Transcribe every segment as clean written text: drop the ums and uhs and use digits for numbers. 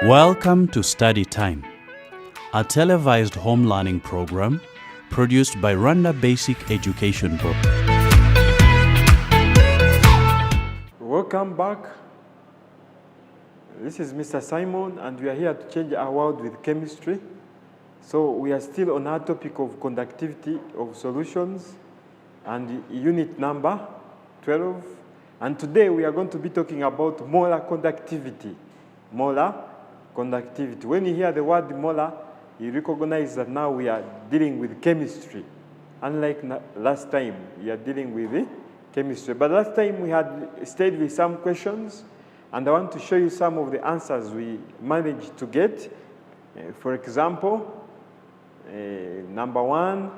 Welcome to Study Time, a televised home learning program produced by Rwanda Basic Education Board. Welcome back. This is Mr. Simon, and we are here to change our world with chemistry. So we are still on our topic of conductivity of solutions and unit number 12. And today we are going to be talking about molar conductivity. Molar conductivity. When you hear the word molar, you recognize that now we are dealing with chemistry. Unlike last time, we are dealing with chemistry. But last time we had stayed with some questions, and I want to show you some of the answers we managed to get. For example, number one,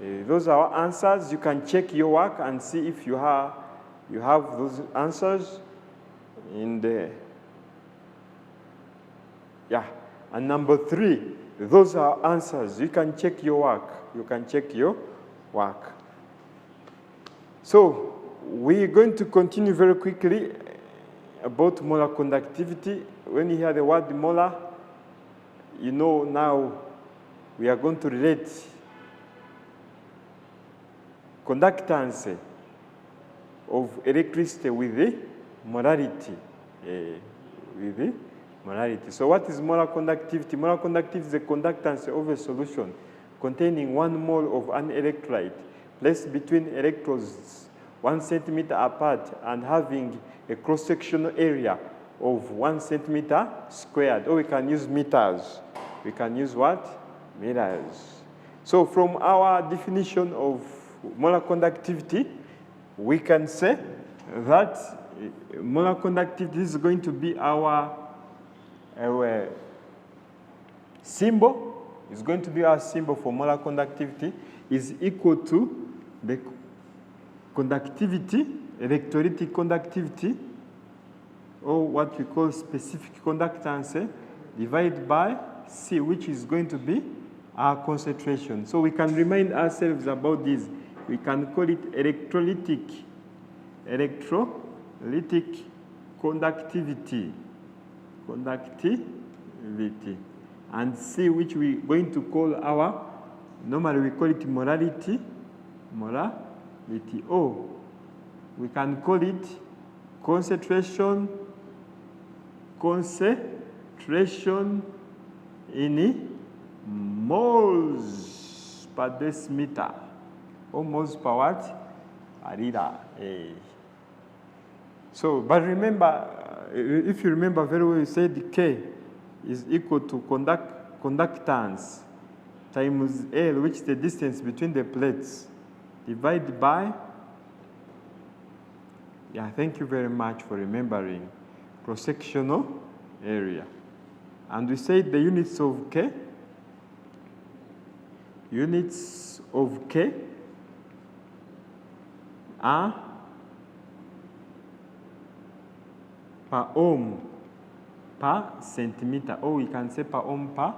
those are our answers. You can check your work and see if you have those answers in the and number three, those are answers. You can check your work. So we're going to continue very quickly about molar conductivity. When you hear the word molar, you know now we are going to relate conductance of electricity with the molarity. So what is molar conductivity? Molar conductivity is the conductance of a solution containing 1 mole of an electrolyte placed between electrodes 1 centimeter apart and having a cross-sectional area of 1 centimeter squared. Or we can use meters. We can use what? Meters. So from our definition of molar conductivity, we can say that molar conductivity is going to be our symbol. Is going to be our symbol for molar conductivity is equal to the conductivity, electrolytic conductivity, or what we call specific conductance, divided by C, which is going to be our concentration. So we can remind ourselves about this. We can call it electrolytic conductivity, and C, which we're going to call our, normally we call it molarity, or we can call it concentration in moles per decimeter, or moles per what? A liter. So, but remember, if you remember very well, you said K is equal to conductance times L, which is the distance between the plates, divided by, thank you very much for remembering, cross-sectional area. And we said the units of K are per ohm per centimeter, or we can say per ohm per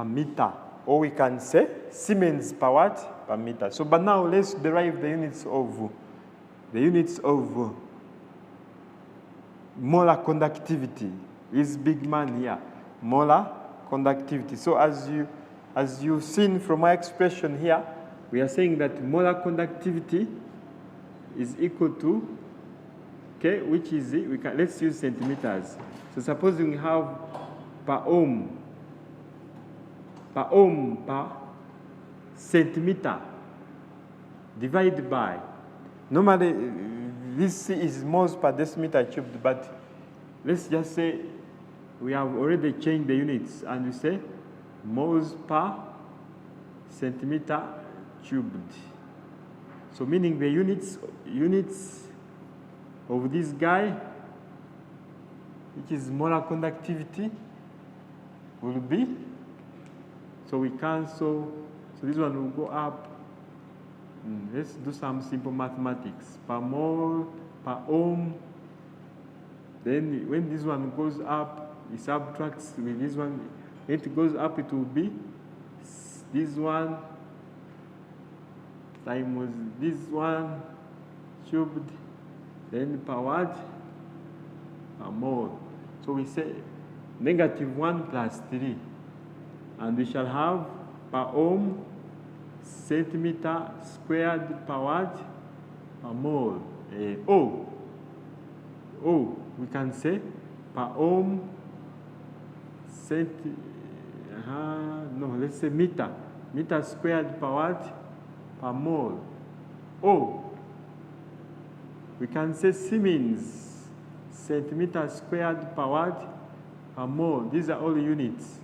meter, or we can say Siemens per what? Per meter. So, but now let's derive the units of molar conductivity. Is big man here, molar conductivity. So as you've seen from my expression here, we are saying that molar conductivity is equal to K, which is let's use centimeters. So supposing we have per ohm per centimeter divided by, normally this is moles per decimeter cubed, but let's just say we have already changed the units and we say moles per centimeter cubed. So meaning the units of this guy, which is molar conductivity, will be, so we cancel, so this one will go up. Let's do some simple mathematics. Per mole, per ohm. Then when this one goes up, it subtracts with this one. When it goes up, it will be this one times this one cubed, then per what? Per mole. So we say -1 plus 3. And we shall have per ohm centimeter squared per what? Per mole. We can say per ohm let's say meter squared per what? Per mole. We can say Siemens centimeter squared per what? Per mole. These are all units.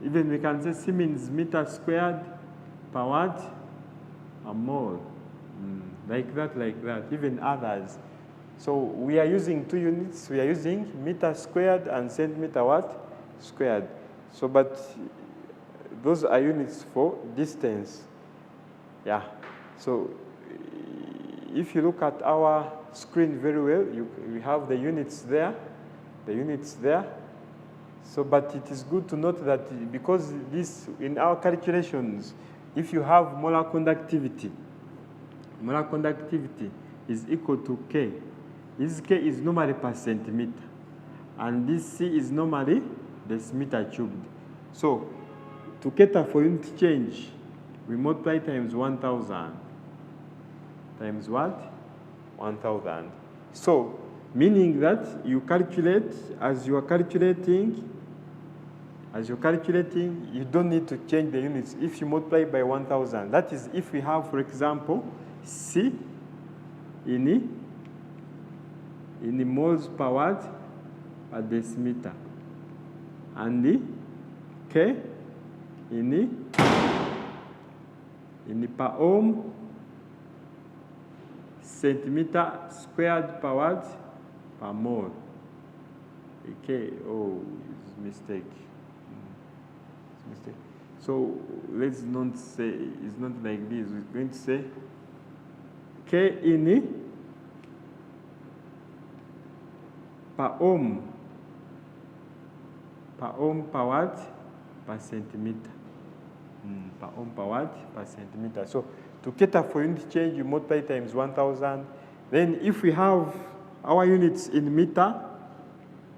Even we can say Siemens meter squared per what? Per mole. Like that, even others. So we are using 2 units. We are using meter squared and centimeter what? Squared. So, but those are units for distance. Yeah. So if you look at our screen very well, we have the units there. So, but it is good to note that because this, in our calculations, if you have molar conductivity is equal to K. This K is normally per centimeter. And this C is normally decimeter cubed. So, to cater for unit change, we multiply times 1,000. Times what? 1,000. So, meaning that you calculate, as you're calculating, you don't need to change the units if you multiply by 1,000. That is, if we have, for example, C in the moles per watt per decimeter, and the K in the per ohm centimeter squared per watt per mole. Okay, it's mistake. So let's not say, it's not like this. We're going to say K in per ohm per watt per centimeter. Per ohm per watt per centimeter. So to cater for unit change, you multiply times 1,000. Then if we have our units in meter,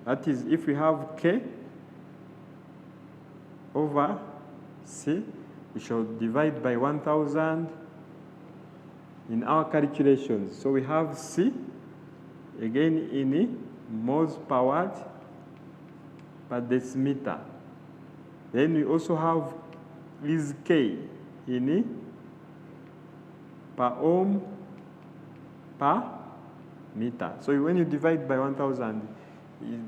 that is, if we have K over C, we shall divide by 1,000 in our calculations. So we have C, again in moles per watt per decimeter. Then we also have this K in per ohm per meter. So when you divide by 1,000,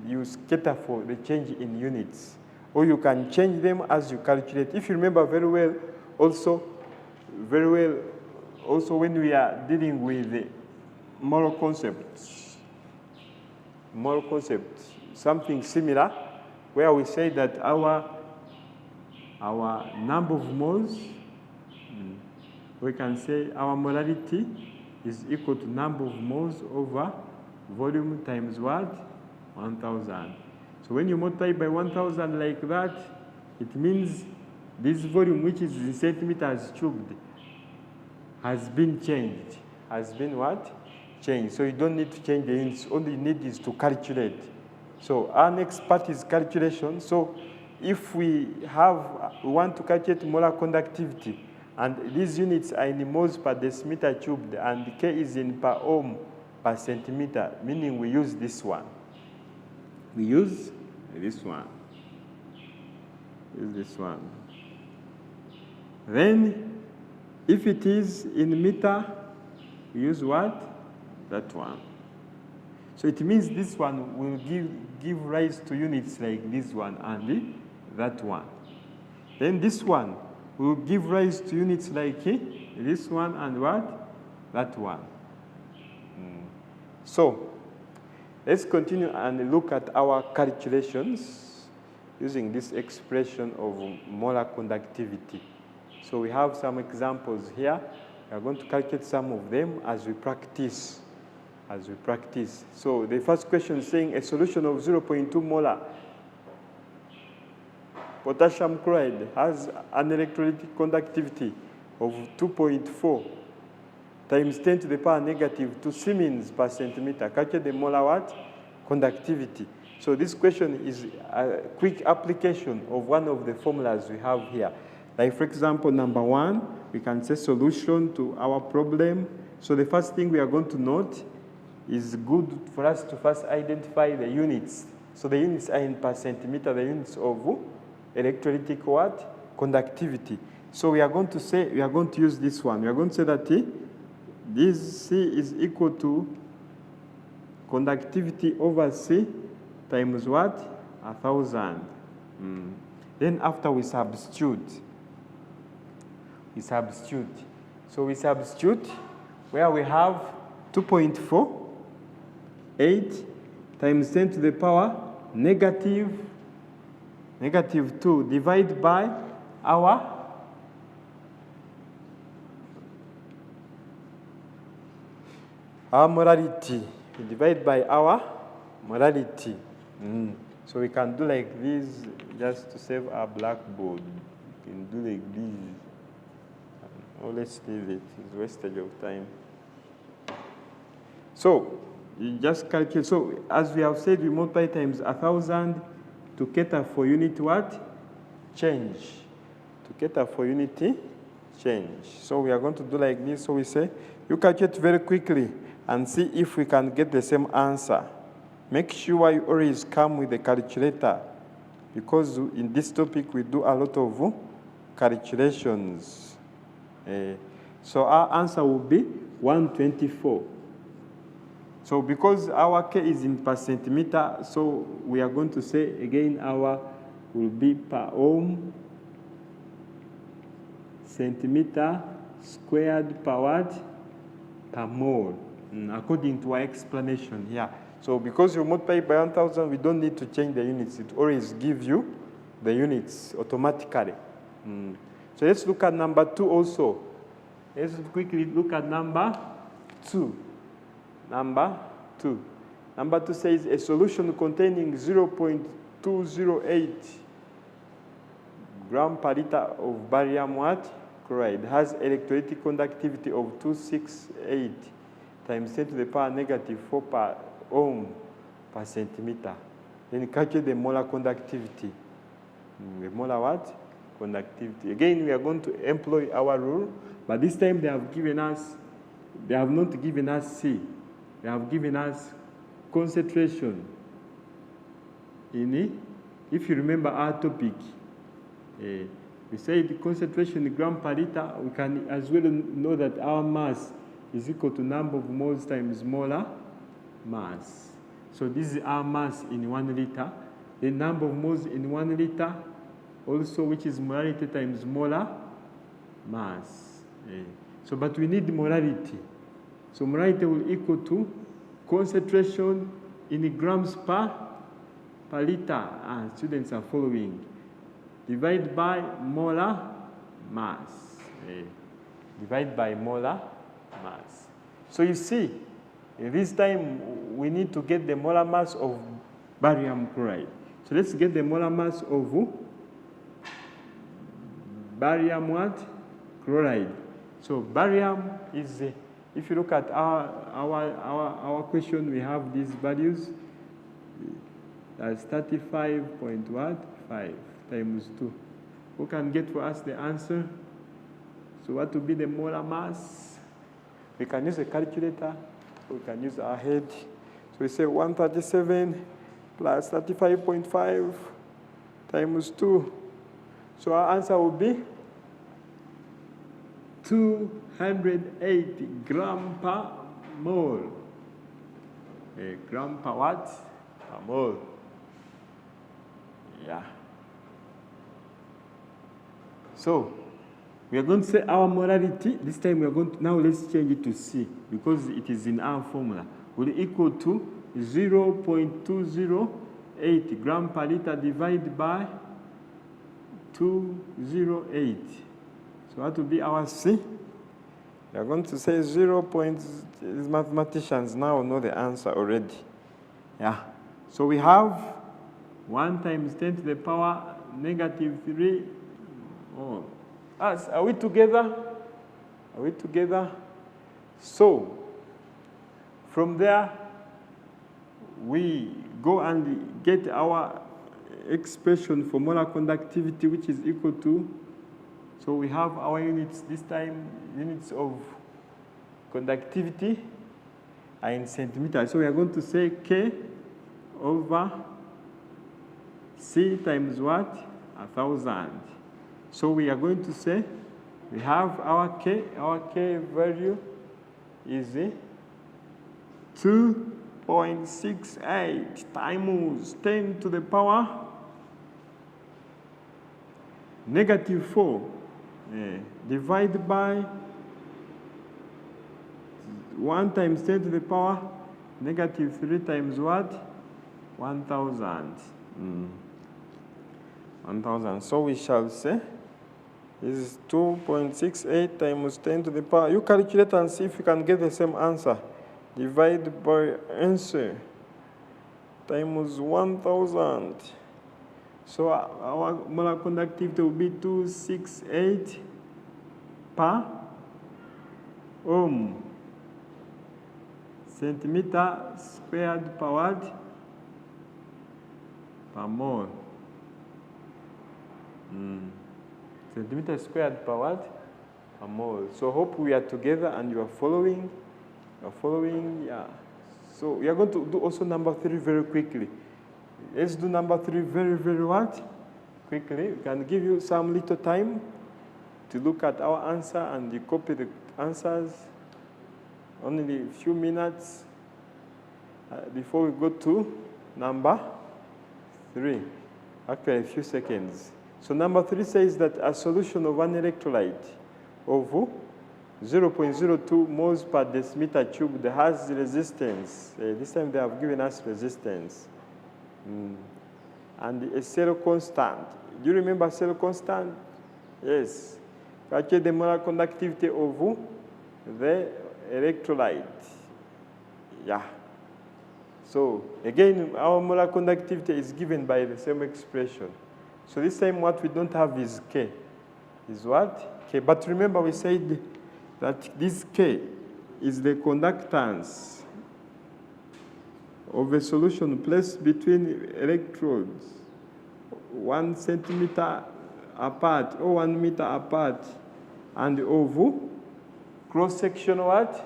you cater for the change in units. Or you can change them as you calculate. If you remember very well, also when we are dealing with the moral concept, something similar, where we say that our number of moles, we can say our molarity is equal to number of moles over volume times what? 1,000. So when you multiply by 1,000 like that, it means this volume, which is in centimeters cubed, has been changed. Has been what? Changed. So you don't need to change the units. All you need is to calculate. So our next part is calculation. So if we want to calculate molar conductivity, and these units are in moles per decimeter cubed, and K is in per ohm per centimeter, meaning we use this one. We use this one. Then, if it is in meter, we use what? That one. So it means this one will give rise to units like this one and that one. Then this one will give rise to units like this one and what? That one. So, let's continue and look at our calculations using this expression of molar conductivity. So we have some examples here. We are going to calculate some of them as we practice. So the first question is saying a solution of 0.2 molar potassium chloride has an electrolytic conductivity of 2.4 times 10 to the power negative 2 Siemens per centimeter. Calculate the molar what? Conductivity. So this question is a quick application of one of the formulas we have here. Like for example, number 1, we can say solution to our problem. So the first thing we are going to note is good for us to first identify the units. So the units are in per centimeter, the units of electrolytic what? Conductivity. So we are going to say, we are going to use this one. We are going to say that this C is equal to conductivity over C times what? 1,000. Then after we substitute. So we substitute where we have 2.48 times 10 to the power negative 2 divided by our molarity. We divide by our molarity. So we can do like this just to save our blackboard. We can do like this. Oh, let's leave it. It's wastage of time. So you just calculate. So as we have said, we multiply times 1,000 to cater for unit what? Change. To cater for unity change. So we are going to do like this. So we say, you calculate very quickly and see if we can get the same answer. Make sure you always come with a calculator, because in this topic we do a lot of calculations. So our answer will be 124. So because our K is in per centimeter, so we are going to say again our will be per ohm centimeter squared per what? Per mole, according to our explanation here. So because you multiply by 1,000, we don't need to change the units. It always gives you the units automatically. So let's look at number 2 also. Let's quickly look at number 2. Number 2 says a solution containing 0.208 gram per liter of barium what? Chloride has electrolytic conductivity of 268 times 10 to the power negative 4 per ohm per centimeter. Then calculate the molar conductivity. The molar what? Conductivity. Again, we are going to employ our rule, but this time they have not given us C. They have given us concentration in it. If you remember our topic, we said concentration in gram per liter. We can as well know that our mass is equal to number of moles times molar mass. So this is our mass in 1 liter. The number of moles in 1 liter, also which is molarity times molar mass. So but we need molarity. So molarity will equal to concentration in grams per liter. Students are following. Divide by molar mass. Divide by molar mass. So you see, this time we need to get the molar mass of barium chloride. So let's get the molar mass of barium what? Chloride. So barium is, if you look at our question, we have these values. That's 35.5 times 2. Who can get for us the answer? So what will be the molar mass? We can use a calculator. We can use our head. So we say 137 plus 35.5 times 2. So our answer will be 208 gram per mole. A gram per what? Per mole. Yeah. So we are going to say our molarity. This time we are going to, now let's change it to C, because it is in our formula. Will equal to 0.208 gram per liter divided by 208. So what will be our C? We are going to say 0. These mathematicians now know the answer already. Yeah. So we have 1 times 10 to the power negative 3. Oh. Are we together? Are we together? So from there, we go and get our expression for molar conductivity, which is equal to, so we have our units, this time units of conductivity are in centimeters. So we are going to say K over C times what? 1,000. So we are going to say we have our K value is 2.68 times 10 to the power -4 divided by 1 times 10 to the power -3 times what? 1,000. 1,000. So we shall say this is 2.68 times 10 to the power. You calculate and see if you can get the same answer. Divide by answer times 1,000. So our molar conductivity will be 268 per ohm. Centimeter squared per what? Per mole. Centimeter squared per what? Per mole. So hope we are together and you are following. You are following, yeah. So we are going to do also number 3 very quickly. Let's do number 3 very, very what? Quickly. We can give you some little time to look at our answer and you copy the answers. Only a few minutes before we go to number 3. Actually, a few seconds. So number 3 says that a solution of an electrolyte of 0.02 moles per decimeter cubed has resistance. This time they have given us resistance. And a cell constant. Do you remember cell constant? Yes. Calculate the molar conductivity of the electrolyte. Yeah. So again, our molar conductivity is given by the same expression. So this time what we don't have is K. Is what? K. But remember we said that this K is the conductance of a solution placed between electrodes 1 centimeter apart or 1 meter apart and of cross-section what?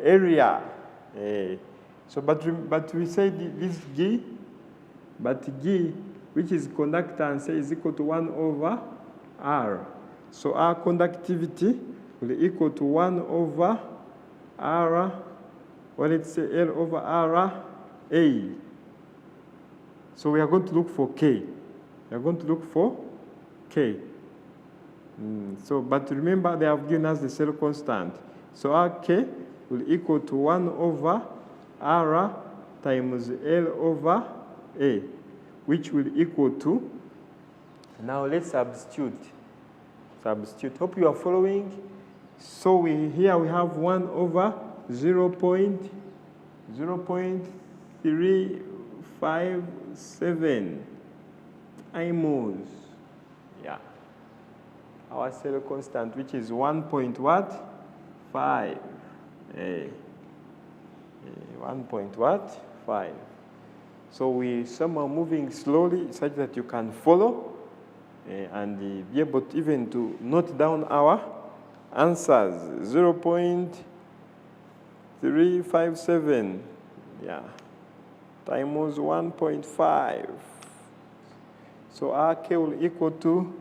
Area. So but we said this G, but G, which is conductance, is equal to 1 over R. So our conductivity will be equal to 1 over R, or let's say L over R A. So we are going to look for K. We are going to look for K. So, but remember they have given us the cell constant. So our K will equal to 1 over R times L over A, which will equal to, now let's substitute. Hope you are following. So here we have 1 over 0.357 moles. Yeah. Our cell constant, which is 1.5. 1.5. So we somehow moving slowly such that you can follow and be able to even to note down our answers. 0.357, yeah, times 1.5. So our K will equal to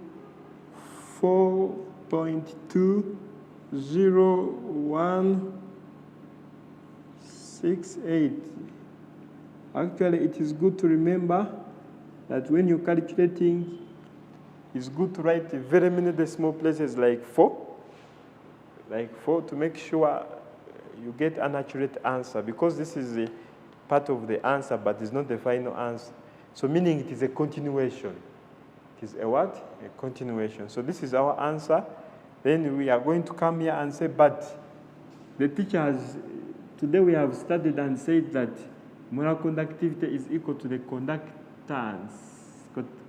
4.20168. Actually, it is good to remember that when you're calculating, it's good to write very many decimal places like 4 to make sure you get an accurate answer, because this is a part of the answer, but it's not the final answer. So meaning it is a continuation. It is a what? A continuation. So this is our answer. Then we are going to come here and say, but the teacher has, today we have studied and said that molar conductivity is equal to the conductance,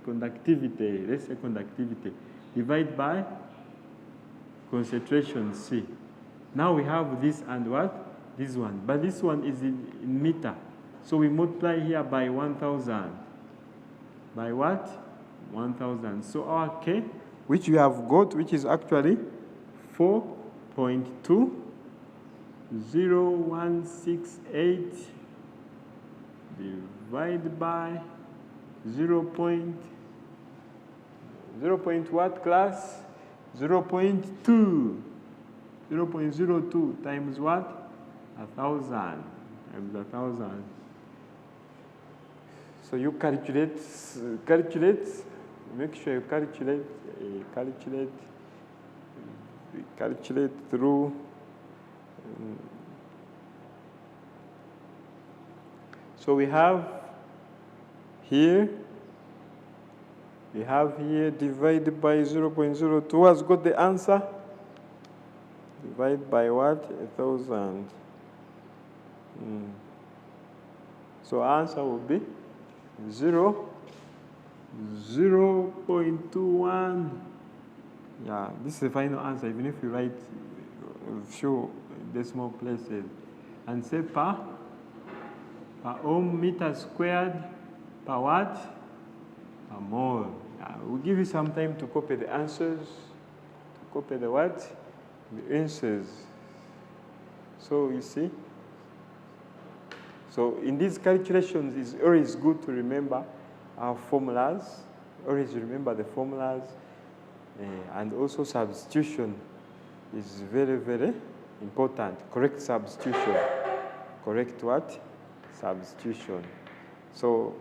conductivity, let's say conductivity, divided by concentration C. Now we have this and what? This one. But this one is in meter. So we multiply here by 1,000. By what? 1,000. So our K, which we have got, which is actually 4.20168 divided by 0. 0 point what, class? 0.2. 0.02 times what? 1,000 times 1,000. So you calculate, make sure you calculate through. So we have here divided by 0.02. Who has got the answer? Divide by what? 1,000. So answer will be 0.21. Yeah, this is the final answer, even if you write a few decimal places. And say per ohm meter squared per what? Per mole. We'll give you some time to copy the answers. To copy the what? The answers. So you see. So in these calculations, it's always good to remember our formulas. Always remember the formulas. And also substitution is very, very important. Correct substitution. Correct what? Substitution. So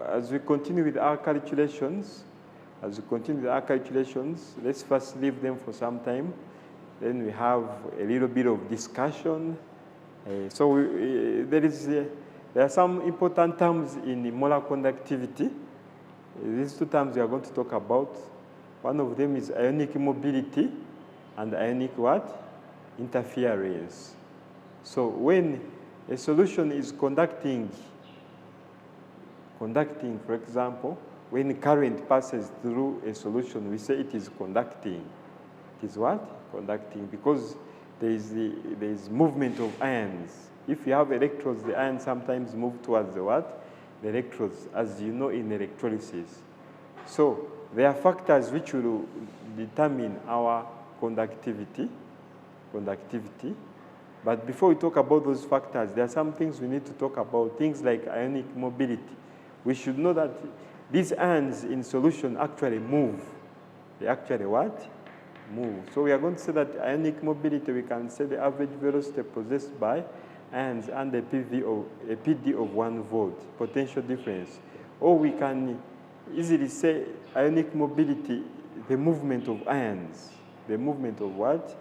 as we continue with our calculations, let's first leave them for some time. Then we have a little bit of discussion. There are some important terms in molar conductivity. These two terms we are going to talk about. One of them is ionic mobility and ionic what? Interference. So when a solution is conducting, for example, when current passes through a solution, we say it is conducting. It is what? Conducting, because there is movement of ions. If you have electrodes, the ions sometimes move towards the what? The electrodes, as you know in electrolysis. So there are factors which will determine our conductivity. But before we talk about those factors, there are some things we need to talk about, things like ionic mobility. We should know that these ions in solution actually move. They actually what? Move. So we are going to say that ionic mobility, we can say the average velocity possessed by ions and a PD of 1 volt, potential difference. Or we can easily say ionic mobility, the movement of ions. The movement of what?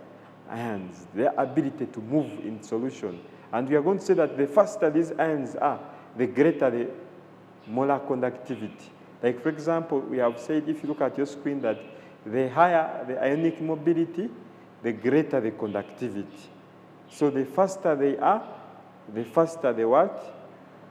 Ions. Their ability to move in solution. And we are going to say that the faster these ions are, the greater the molar conductivity. Like, for example, we have said, if you look at your screen, that the higher the ionic mobility, the greater the conductivity. So the faster they are, the faster the what?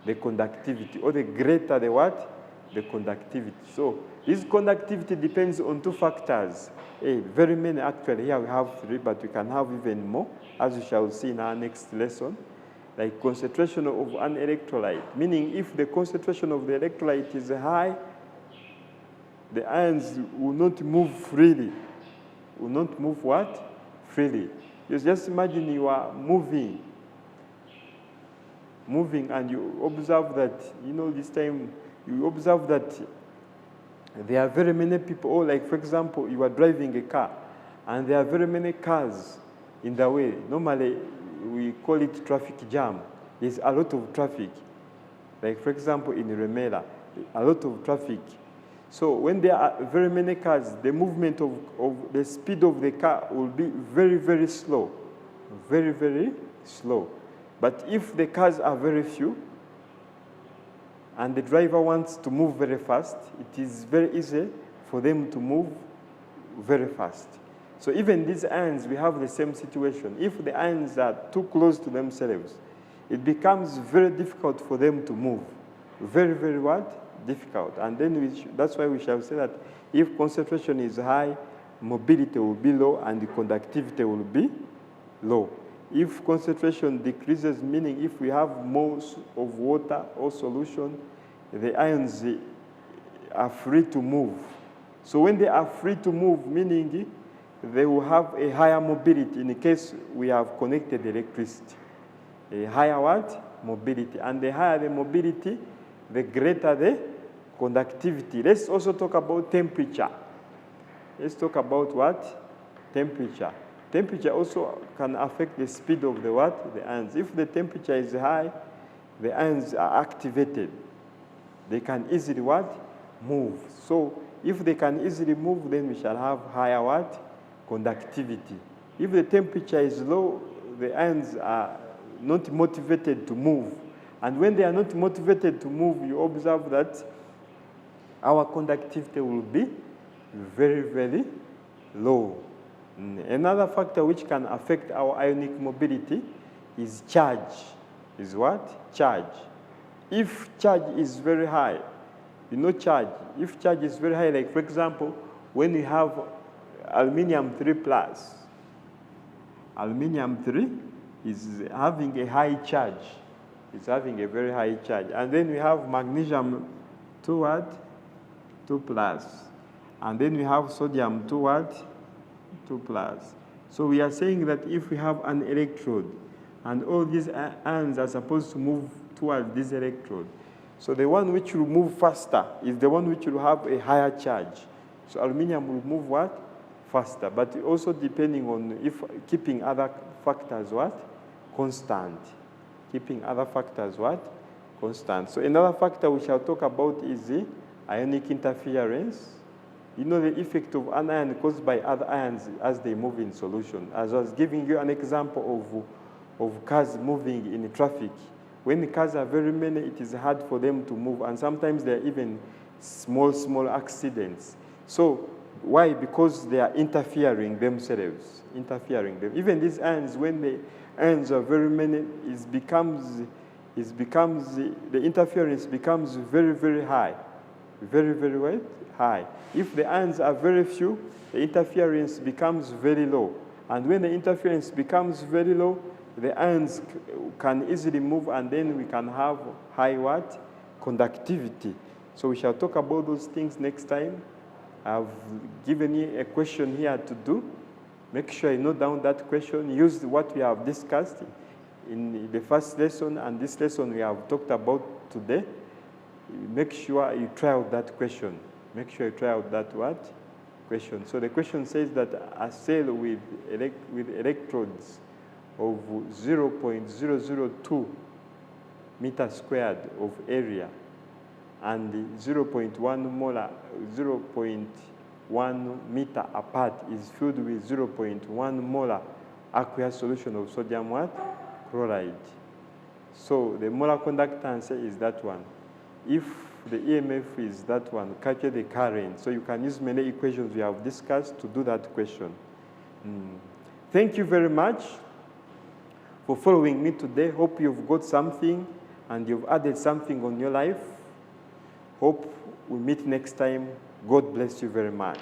The conductivity. Or the greater the what? The conductivity. So this conductivity depends on two factors. Very many actually. Here we have 3, but we can have even more, as we shall see in our next lesson. Like concentration of an electrolyte. Meaning if the concentration of the electrolyte is high, the ions will not move freely. Will not move what? Freely. You just imagine you are moving, and you observe that, this time, you observe that there are very many people, or like, for example, you are driving a car, and there are very many cars in the way. Normally, we call it traffic jam. There's a lot of traffic. Like, for example, in Remela, a lot of traffic. So when there are very many cars, the movement of the speed of the car will be very, very slow. Very, very slow. But if the cars are very few, and the driver wants to move very fast, it is very easy for them to move very fast. So even these ions, we have the same situation. If the ions are too close to themselves, it becomes very difficult for them to move. Very, very what? Difficult. And then that's why we shall say that If concentration is high, mobility will be low and the conductivity will be low. If concentration decreases, meaning if we have more of water or solution, the ions are free to move. So when they are free to move, meaning they will have a higher mobility in case we have connected electricity. A higher what? Mobility. And the higher the mobility, the greater the conductivity. Let's also talk about temperature. Let's talk about what? Temperature. Temperature also can affect the speed of the what? The ions. If the temperature is high, the ions are activated. They can easily what? Move. So if they can easily move, then we shall have higher what? Conductivity. If the temperature is low, the ions are not motivated to move. And when they are not motivated to move, you observe that our conductivity will be very, very low. Another factor which can affect our ionic mobility is charge. Is what? Charge. If charge is very high, you know charge. If charge is very high, like for example, when you have aluminium 3 plus, aluminium 3 is having a high charge. It's having a very high charge. And then we have magnesium 2 what? 2 plus. And then we have sodium 2 what? 2 plus. So we are saying that if we have an electrode and all these ions are supposed to move towards this electrode, so the one which will move faster is the one which will have a higher charge. So aluminum will move what? Faster. But also depending on if keeping other factors what? Constant. Keeping other factors what? Constant. So another factor we shall talk about is the ionic interference. You know the effect of an ion caused by other ions as they move in solution. As I was giving you an example of cars moving in traffic. When the cars are very many, it is hard for them to move, and sometimes there are even small accidents. So why? Because they are interfering themselves, Even these ions, when the ions are very many, the interference becomes very, very high. Very, very what? High. If the ions are very few, the interference becomes very low. And when the interference becomes very low, the ions can easily move, and then we can have high what? Conductivity. So we shall talk about those things next time. I've given you a question here to do. Make sure you note down that question. Use what we have discussed in the first lesson and this lesson we have talked about today. Make sure you try out that question. Make sure you try out that what? Question. So the question says that a cell with electrodes of 0.002 meters squared of area and 0.1 molar, 0.1 meter apart is filled with 0.1 molar aqueous solution of sodium what? Chloride. So the molar conductance is that one. If the EMF is that one, calculate the current. So you can use many equations we have discussed to do that question. Thank you very much for following me today. Hope you've got something and you've added something on your life. Hope we meet next time. God bless you very much.